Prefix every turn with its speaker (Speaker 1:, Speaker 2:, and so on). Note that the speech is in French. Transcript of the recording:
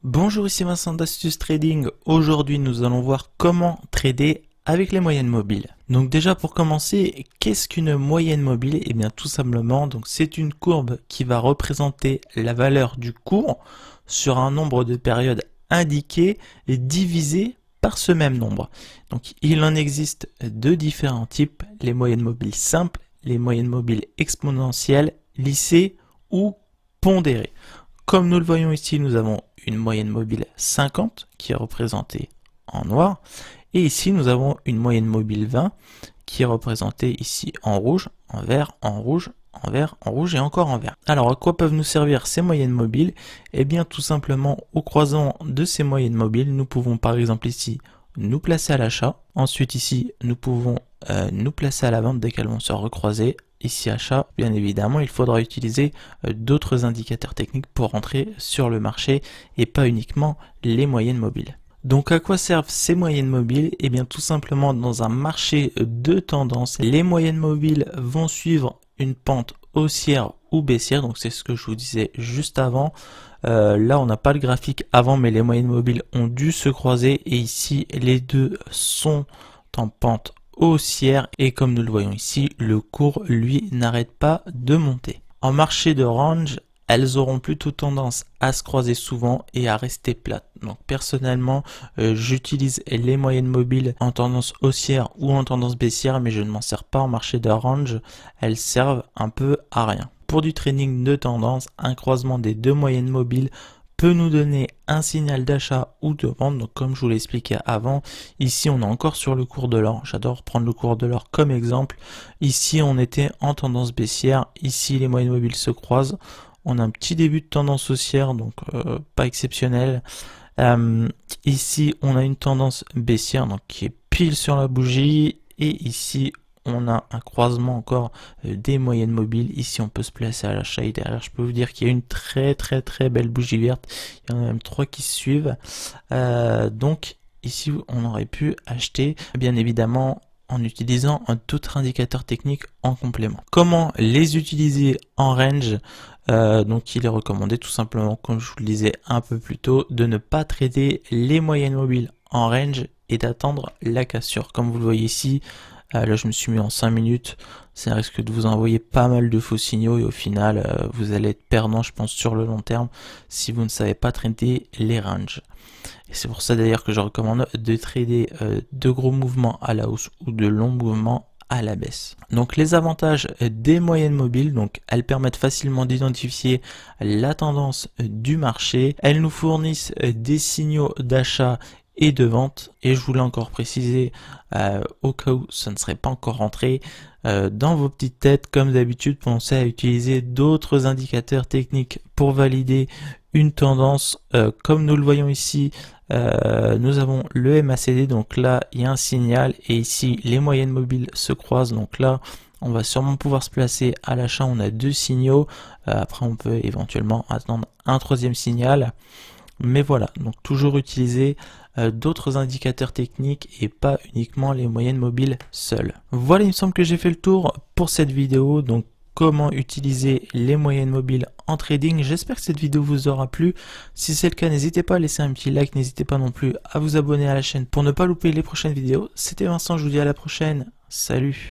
Speaker 1: Bonjour, ici Vincent d'Astuce Trading. Aujourd'hui, nous allons voir comment trader avec les moyennes mobiles. Donc déjà pour commencer, qu'est-ce qu'une moyenne mobile? Eh bien tout simplement, donc c'est une courbe qui va représenter la valeur du cours sur un nombre de périodes indiquées et divisé par ce même nombre. Donc il en existe de différents types, les moyennes mobiles simples, les moyennes mobiles exponentielles, lissées ou pondérées. Comme nous le voyons ici, nous avons une moyenne mobile 50 qui est représentée en noir. Et ici, nous avons une moyenne mobile 20 qui est représentée ici en rouge, en vert, en rouge, en vert, en rouge et encore en vert. Alors, à quoi peuvent nous servir ces moyennes mobiles? Eh bien, tout simplement, au croisement de ces moyennes mobiles, nous pouvons par exemple ici nous placer à l'achat. Ensuite, ici, nous pouvons nous placer à la vente dès qu'elles vont se recroiser. Ici achat, bien évidemment, il faudra utiliser d'autres indicateurs techniques pour rentrer sur le marché et pas uniquement les moyennes mobiles. Donc à quoi servent ces moyennes mobiles? Eh bien tout simplement dans un marché de tendance, les moyennes mobiles vont suivre une pente haussière ou baissière, donc c'est ce que je vous disais juste avant. Là on n'a pas le graphique avant, mais les moyennes mobiles ont dû se croiser et ici les deux sont en pente haussière et comme nous le voyons ici, le cours lui n'arrête pas de monter. En marché de range, elles auront plutôt tendance à se croiser souvent et à rester plates. Donc personnellement, j'utilise les moyennes mobiles en tendance haussière ou en tendance baissière, mais je ne m'en sers pas en marché de range. Elles servent un peu à rien. Pour du trading de tendance, un croisement des deux moyennes mobiles peut nous donner un signal d'achat ou de vente. Donc comme je vous l'expliquais avant, ici on est encore sur le cours de l'or. J'adore prendre le cours de l'or comme exemple. Ici on était en tendance baissière. Ici les moyennes mobiles se croisent. On a un petit début de tendance haussière, donc pas exceptionnel. Ici on a une tendance baissière, donc qui est pile sur la bougie. Et ici on a un croisement encore des moyennes mobiles. Ici on peut se placer à l'achat et derrière je peux vous dire qu'il y a une très belle bougie verte. Il y en a même trois qui se suivent. Donc ici on aurait pu acheter bien évidemment en utilisant un autre indicateur technique en complément. Comment les utiliser en range? Donc il est recommandé tout simplement, comme je vous le disais un peu plus tôt, de ne pas trader les moyennes mobiles en range et d'attendre la cassure. Comme vous le voyez ici, là je me suis mis en 5 minutes, ça risque de vous envoyer pas mal de faux signaux et au final vous allez être perdant je pense sur le long terme si vous ne savez pas trader les ranges. Et c'est pour ça d'ailleurs que je recommande de trader de gros mouvements à la hausse ou de longs mouvements à la baisse. Donc les avantages des moyennes mobiles, donc elles permettent facilement d'identifier la tendance du marché, elles nous fournissent des signaux d'achat et de vente, et je voulais encore préciser au cas où ça ne serait pas encore rentré dans vos petites têtes, comme d'habitude pensez à utiliser d'autres indicateurs techniques pour valider une tendance. Comme nous le voyons ici, nous avons le MACD, donc là il y a un signal et ici les moyennes mobiles se croisent, donc là on va sûrement pouvoir se placer à l'achat. On a deux signaux, après on peut éventuellement attendre un troisième signal. Mais voilà, donc toujours utiliser d'autres indicateurs techniques et pas uniquement les moyennes mobiles seules. Voilà, il me semble que j'ai fait le tour pour cette vidéo. Donc comment utiliser les moyennes mobiles en trading. J'espère que cette vidéo vous aura plu. Si c'est le cas, n'hésitez pas à laisser un petit like. N'hésitez pas non plus à vous abonner à la chaîne pour ne pas louper les prochaines vidéos. C'était Vincent, je vous dis à la prochaine. Salut!